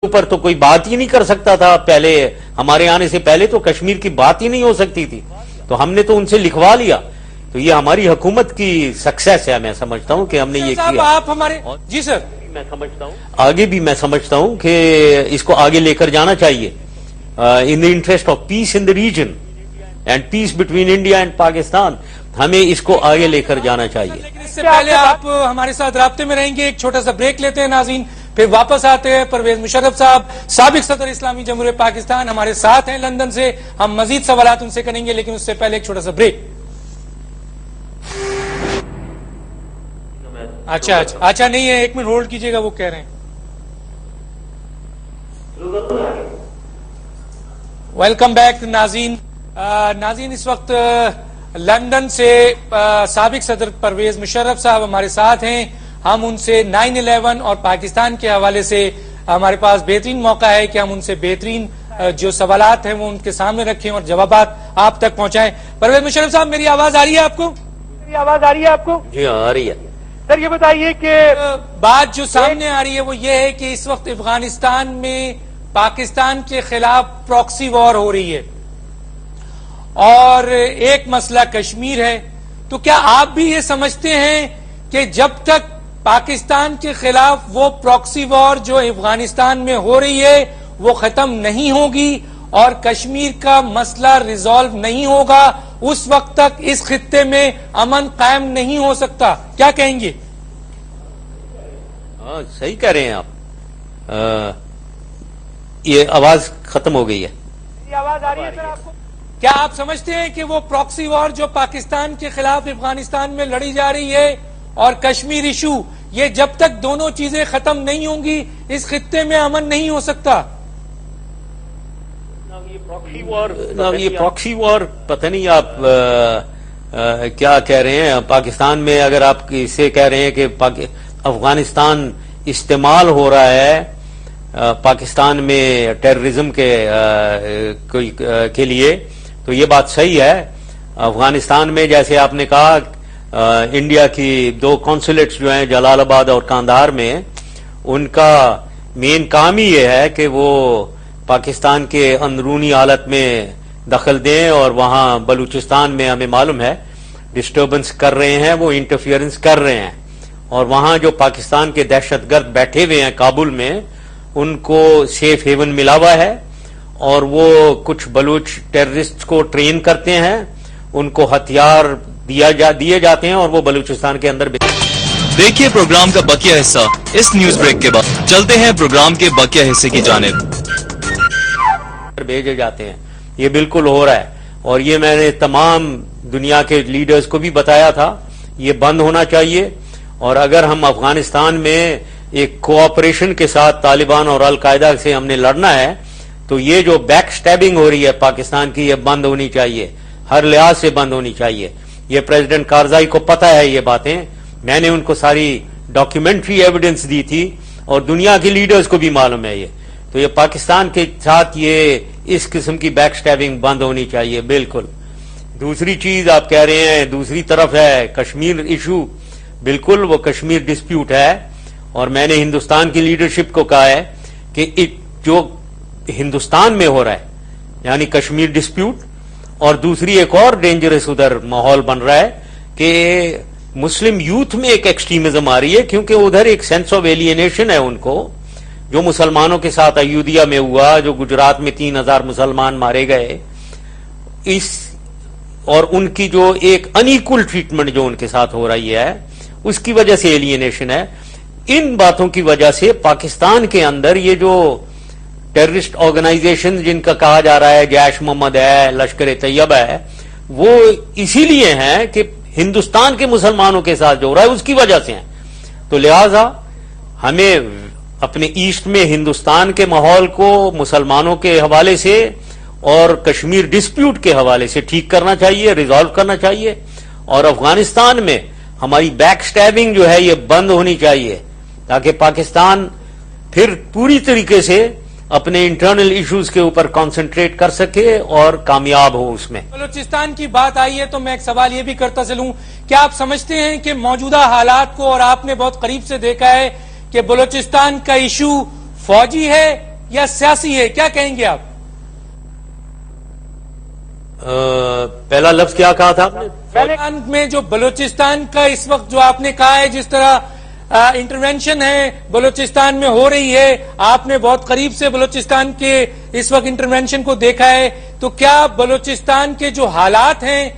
اوپر تو کوئی بات ہی نہیں کر سکتا تھا. پہلے ہمارے آنے سے پہلے تو کشمیر کی بات ہی نہیں ہو سکتی تھی, تو ہم نے تو ان سے لکھوا لیا. تو یہ ہماری حکومت کی سکسیس ہے. میں سمجھتا ہوں کہ ہم نے یہ کیا. آپ ہمارے جی سر میں سمجھتا ہوں آگے بھی میں سمجھتا ہوں کہ اس کو آگے لے کر جانا چاہیے in the interest of peace in the region and peace between India and Pakistan. ہمیں اس کو آگے لے کر جانا چاہیے. لیکن اس سے پہلے آپ ہمارے ساتھ رابطے میں رہیں گے. ایک چھوٹا سا بریک لیتے ہیں ناظرین, پھر واپس آتے ہیں. پرویز مشرف صاحب سابق صدر اسلامی جمہوریہ پاکستان ہمارے ساتھ ہیں لندن سے. ہم مزید سوالات ان سے کریں گے, لیکن اس سے پہلے ایک چھوٹا سا بریک. اچھا نہیں ہے, ایک منٹ ہولڈ کیجئے گا, وہ کہہ رہے ہیں. ویلکم بیک ناظرین. ناظرین اس وقت لندن سے سابق صدر پرویز مشرف صاحب ہمارے ساتھ ہیں. ہم ان سے 9/11 اور پاکستان کے حوالے سے ہمارے پاس بہترین موقع ہے کہ ہم ان سے بہترین جو سوالات ہیں وہ ان کے سامنے رکھیں اور جوابات آپ تک پہنچائیں. پرویز مشرف صاحب میری آواز آ رہی ہے آپ کو؟ جی ہاں آ رہی ہے. سر یہ بتائیے کہ بات جو سامنے آ رہی ہے وہ یہ ہے کہ اس وقت افغانستان میں پاکستان کے خلاف پراکسی وار ہو رہی ہے اور ایک مسئلہ کشمیر ہے. تو کیا آپ بھی یہ سمجھتے ہیں کہ جب تک پاکستان کے خلاف وہ پراکسی وار جو افغانستان میں ہو رہی ہے وہ ختم نہیں ہوگی اور کشمیر کا مسئلہ ریزالو نہیں ہوگا, اس وقت تک اس خطے میں امن قائم نہیں ہو سکتا؟ کیا کہیں گے؟ ہاں صحیح کہہ رہے ہیں آپ. یہ آواز ختم ہو گئی ہے. یہ آواز آ رہی ہے سر آپ کو؟ کیا آپ سمجھتے ہیں کہ وہ پراکسی وار جو پاکستان کے خلاف افغانستان میں لڑی جا رہی ہے اور کشمیر ایشو, یہ جب تک دونوں چیزیں ختم نہیں ہوں گی اس خطے میں امن نہیں ہو سکتا؟ یہ پراکسی وار پتہ نہیں آپ کیا کہہ رہے ہیں. پاکستان میں اگر آپ اسے کہہ رہے ہیں کہ افغانستان استعمال ہو رہا ہے پاکستان میں ٹیررزم کے لیے, تو یہ بات صحیح ہے. افغانستان میں جیسے آپ نے کہا انڈیا کی 2 کونسولیٹس جو ہیں جلال آباد اور کاندھار میں, ان کا مین کام ہی یہ ہے کہ وہ پاکستان کے اندرونی حالت میں دخل دیں اور وہاں بلوچستان میں ہمیں معلوم ہے ڈسٹربنس کر رہے ہیں, وہ انٹرفیئرنس کر رہے ہیں. اور وہاں جو پاکستان کے دہشت گرد بیٹھے ہوئے ہیں کابل میں, ان کو سیف ہیون ملا ہوا ہے اور وہ کچھ بلوچ ٹیررسٹ کو ٹرین کرتے ہیں, ان کو ہتھیار دیے جاتے ہیں اور وہ بلوچستان کے اندر دیکھیے پروگرام کا بقیہ حصہ اس نیوز بریک کے بعد. چلتے ہیں پروگرام کے بقیہ حصے کی جانب. بھیجے جاتے ہیں. یہ بالکل ہو رہا ہے اور یہ میں نے تمام دنیا کے لیڈرز کو بھی بتایا تھا, یہ بند ہونا چاہیے. اور اگر ہم افغانستان میں ایک کوآپریشن کے ساتھ طالبان اور القاعدہ سے ہم نے لڑنا ہے, تو یہ جو بیک سٹیبنگ ہو رہی ہے پاکستان کی, یہ بند ہونی چاہیے, ہر لحاظ سے بند ہونی چاہیے. یہ پریزیڈنٹ کارزائی کو پتہ ہے یہ باتیں, میں نے ان کو ساری ڈاکیومنٹری ایویڈنس دی تھی اور دنیا کے لیڈرز کو بھی معلوم ہے یہ. تو یہ پاکستان کے ساتھ یہ اس قسم کی بیک سٹیبنگ بند ہونی چاہیے بالکل. دوسری چیز آپ کہہ رہے ہیں دوسری طرف ہے کشمیر ایشو, بالکل وہ کشمیر ڈسپیوٹ ہے اور میں نے ہندوستان کی لیڈرشپ کو کہا ہے کہ جو ہندوستان میں ہو رہا ہے یعنی کشمیر ڈسپیوٹ, اور دوسری ایک اور ڈینجرس ادھر ماحول بن رہا ہے کہ مسلم یوتھ میں ایک ایکسٹریمزم آ رہی ہے, کیونکہ ادھر ایک سینس آف ایلینیشن ہے ان کو, جو مسلمانوں کے ساتھ ایودھیا میں ہوا, جو گجرات میں 3000 مسلمان مارے گئے, اور ان کی جو ایک انیکول ٹریٹمنٹ جو ان کے ساتھ ہو رہی ہے اس کی وجہ سے ایلینیشن ہے. ان باتوں کی وجہ سے پاکستان کے اندر یہ جو ٹیررسٹ آرگنائزیشن جن کا کہا جا رہا ہے جیش محمد ہے, لشکر طیبہ ہے, وہ اسی لیے ہیں کہ ہندوستان کے مسلمانوں کے ساتھ جو ہو رہا ہے اس کی وجہ سے ہیں. تو لہذا ہمیں اپنے ایسٹ میں ہندوستان کے ماحول کو مسلمانوں کے حوالے سے اور کشمیر ڈسپیوٹ کے حوالے سے ٹھیک کرنا چاہیے, ریزالو کرنا چاہیے. اور افغانستان میں ہماری بیک سٹیبنگ جو ہے یہ بند ہونی چاہیے تاکہ پاکستان پھر پوری طریقے سے اپنے انٹرنل ایشوز کے اوپر کانسنٹریٹ کر سکے اور کامیاب ہو اس میں. بلوچستان کی بات آئی ہے تو میں ایک سوال یہ بھی کرتا چلوں, کیا آپ سمجھتے ہیں کہ موجودہ حالات کو, اور آپ نے بہت قریب سے دیکھا ہے کہ بلوچستان کا ایشو فوجی ہے یا سیاسی ہے؟ کیا کہیں گے آپ؟ پہلا لفظ کیا کہا تھا آپ نے؟ بلوچستان میں جو بلوچستان کا اس وقت جو آپ نے کہا ہے، جس طرح انٹرونشن ہے بلوچستان میں ہو رہی ہے، آپ نے بہت قریب سے بلوچستان کے اس وقت انٹرونشن کو دیکھا ہے، تو کیا بلوچستان کے جو حالات ہیں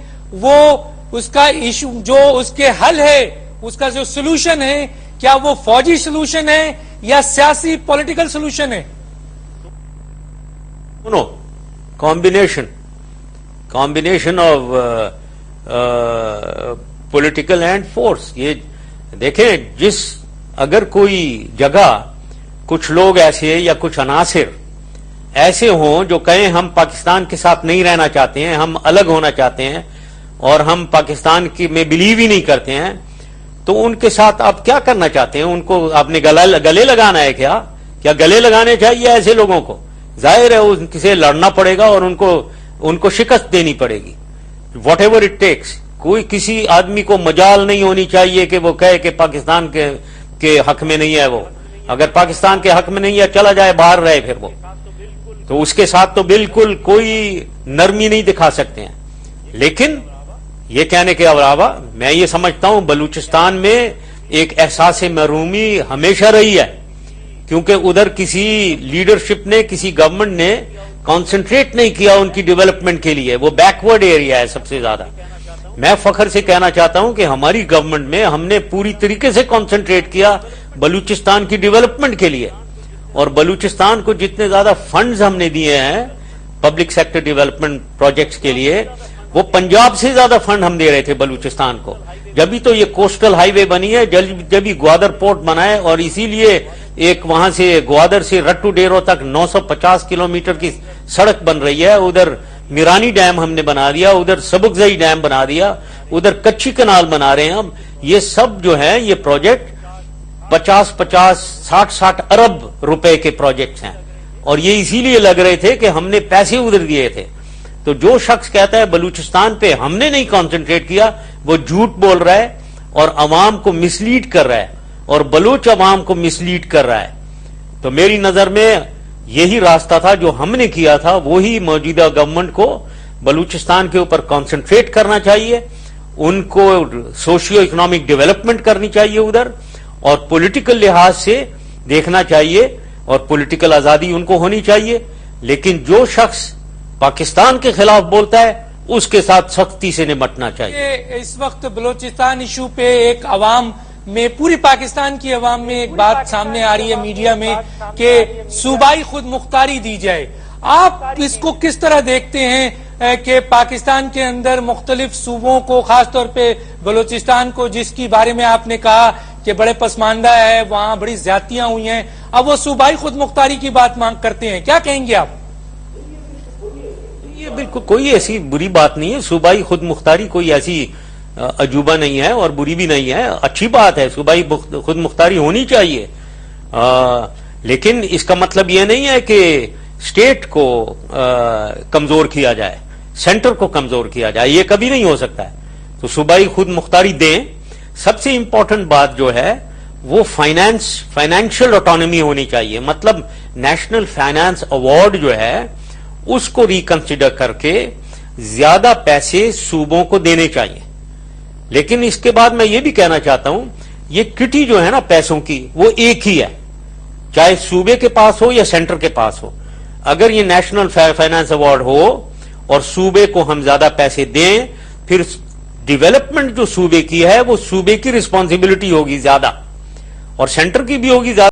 وہ اس کا ایشو جو اس کے حل ہے، اس کا جو سلوشن ہے، کیا وہ فوجی سلوشن ہے یا سیاسی پولیٹیکل سلوشن ہے؟ نو، combination of political and force. یہ دیکھیں، اگر کوئی جگہ کچھ لوگ ایسے یا کچھ عناصر ایسے ہوں جو کہیں ہم پاکستان کے ساتھ نہیں رہنا چاہتے ہیں، ہم الگ ہونا چاہتے ہیں اور ہم پاکستان کی میں بلیو ہی نہیں کرتے ہیں، تو ان کے ساتھ آپ کیا کرنا چاہتے ہیں؟ ان کو آپ نے گلے لگانا ہے کیا گلے لگانے چاہیے ایسے لوگوں کو؟ ظاہر ہے ان سے لڑنا پڑے گا اور ان کو شکست دینی پڑے گی، واٹ ایور اٹ ٹیکس. کوئی کسی آدمی کو مجال نہیں ہونی چاہیے کہ وہ کہے کہ پاکستان کے حق میں نہیں ہے. وہ اگر پاکستان کے حق میں نہیں ہے، چلا جائے، باہر رہے پھر وہ، تو اس کے ساتھ تو بالکل کوئی نرمی نہیں دکھا سکتے ہیں. لیکن یہ کہنے کے علاوہ میں یہ سمجھتا ہوں بلوچستان میں ایک احساس محرومی ہمیشہ رہی ہے، کیونکہ ادھر کسی لیڈرشپ نے، کسی گورنمنٹ نے کانسنٹریٹ نہیں کیا ان کی ڈیولپمنٹ کے لیے. وہ بیکورڈ ایریا ہے سب سے زیادہ. میں فخر سے کہنا چاہتا ہوں کہ ہماری گورنمنٹ میں ہم نے پوری طریقے سے کانسنٹریٹ کیا بلوچستان کی ڈیولپمنٹ کے لیے، اور بلوچستان کو جتنے زیادہ فنڈز ہم نے دیے ہیں پبلک سیکٹر ڈیولپمنٹ پروجیکٹس کے لیے، وہ پنجاب سے زیادہ فنڈ ہم دے رہے تھے بلوچستان کو. جبھی تو یہ کوسٹل ہائی وے بنی ہے، جبھی گوادر پورٹ بنا ہے، اور اسی لیے ایک وہاں سے گوادر سے رٹو ڈیرو تک 950 کلومیٹر کی سڑک بن رہی ہے. ادھر میرانی ڈیم ہم نے بنا دیا، ادھر سبکزئی ڈیم بنا دیا، ادھر کچی کنال بنا رہے ہیں ہم. یہ سب جو ہے یہ پروجیکٹ 50-60 ارب روپے کے پروجیکٹس ہیں، اور یہ اسی لیے لگ رہے تھے کہ ہم نے پیسے ادھر دیے تھے. تو جو شخص کہتا ہے بلوچستان پہ ہم نے نہیں کانسنٹریٹ کیا، وہ جھوٹ بول رہا ہے اور عوام کو مسلیڈ کر رہا ہے، اور بلوچ عوام کو مسلیڈ کر رہا ہے. تو میری نظر میں یہی راستہ تھا جو ہم نے کیا تھا، وہی موجودہ گورنمنٹ کو بلوچستان کے اوپر کانسنٹریٹ کرنا چاہیے، ان کو سوشیو اکنامک ڈیولپمنٹ کرنی چاہیے ادھر، اور پولیٹیکل لحاظ سے دیکھنا چاہیے، اور پولیٹیکل آزادی ان کو ہونی چاہیے. لیکن جو شخص پاکستان کے خلاف بولتا ہے اس کے ساتھ سختی سے نمٹنا چاہیے. اس وقت بلوچستان ایشو پہ ایک عوام میں، پوری پاکستان کی عوام میں ایک بات سامنے آ رہی ہے میڈیا میں کہ صوبائی خود مختاری دی جائے. آپ اس کو کس طرح دیکھتے ہیں کہ پاکستان کے اندر مختلف صوبوں کو، خاص طور پہ بلوچستان کو، جس کی بارے میں آپ نے کہا کہ بڑے پسماندہ ہے، وہاں بڑی زیادتیاں ہوئی ہیں، اب وہ صوبائی خود مختاری کی بات مانگ کرتے ہیں، کیا کہیں گے آپ؟ یہ بالکل کوئی ایسی بری بات نہیں ہے. صوبائی خود مختاری کوئی ایسی عجوبہ نہیں ہے اور بری بھی نہیں ہے، اچھی بات ہے. صوبائی خود مختاری ہونی چاہیے، لیکن اس کا مطلب یہ نہیں ہے کہ اسٹیٹ کو کمزور کیا جائے، سینٹر کو کمزور کیا جائے، یہ کبھی نہیں ہو سکتا ہے. تو صوبائی خود مختاری دیں. سب سے امپورٹنٹ بات جو ہے وہ فائنینشل آٹونومی ہونی چاہیے. مطلب نیشنل فائنانس ایوارڈ جو ہے اس کو ریکنسیڈر کر کے زیادہ پیسے صوبوں کو دینے چاہیے. لیکن اس کے بعد میں یہ بھی کہنا چاہتا ہوں، یہ کٹی جو ہے نا پیسوں کی، وہ ایک ہی ہے، چاہے صوبے کے پاس ہو یا سینٹر کے پاس ہو. اگر یہ نیشنل فائنانس ایوارڈ ہو اور صوبے کو ہم زیادہ پیسے دیں، پھر ڈیولپمنٹ جو صوبے کی ہے وہ صوبے کی رسپانسبلٹی ہوگی زیادہ، اور سینٹر کی بھی ہوگی زیادہ.